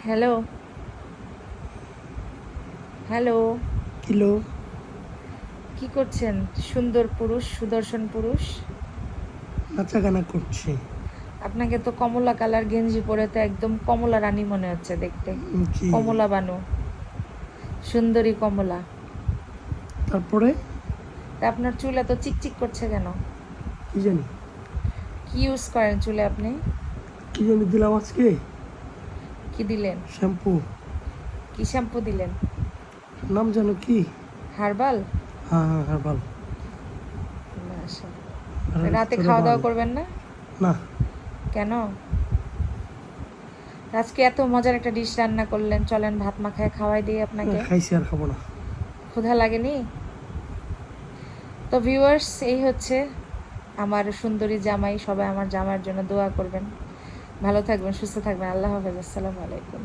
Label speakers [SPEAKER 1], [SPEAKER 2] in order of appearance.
[SPEAKER 1] Hello, hello.
[SPEAKER 2] Kilo
[SPEAKER 1] কি করছেন সুন্দর পুরুষ, সুদর্শন পুরুষ?
[SPEAKER 2] নাচাগানা করছে।
[SPEAKER 1] আপনাকে তো কমলা কালার গেঞ্জি পরে তো একদম কমলা রানী মনে হচ্ছে দেখতে।
[SPEAKER 2] জি।
[SPEAKER 1] কমলা বানু, সুন্দরী কমলা।
[SPEAKER 2] তারপরে
[SPEAKER 1] তা আপনার চুল এত চিকচিক করছে কেন?
[SPEAKER 2] কি জানি
[SPEAKER 1] কি ইউজ করেন চুলে আপনি?
[SPEAKER 2] দিলাম আজকে
[SPEAKER 1] কি দিলেন?
[SPEAKER 2] শ্যাম্পু।
[SPEAKER 1] কি শ্যাম্পু দিলেন?
[SPEAKER 2] নাম জানো কি?
[SPEAKER 1] হার্বাল?
[SPEAKER 2] হ্যাঁ হ্যাঁ হার্বাল।
[SPEAKER 1] রাতে খাওয়া দাওয়া করবেন না?
[SPEAKER 2] না।
[SPEAKER 1] কেন? আজকে এত মজার একটা ডিশ রান্না করলেন, চলেন ভাত মাখায় খাওয়াই দিই আপনাকে।
[SPEAKER 2] খাইছি আর খাবো না।
[SPEAKER 1] ক্ষুধা লাগেনি? তো ভিউয়ার্স, এই হচ্ছে আমার সুন্দরী জামাই। সবাই আমার জামাইয়ের জন্য দোয়া করবেন। ভালো থাকবেন, সুস্থ থাকবেন। আল্লাহ হাফেজ। আসসালামু আলাইকুম।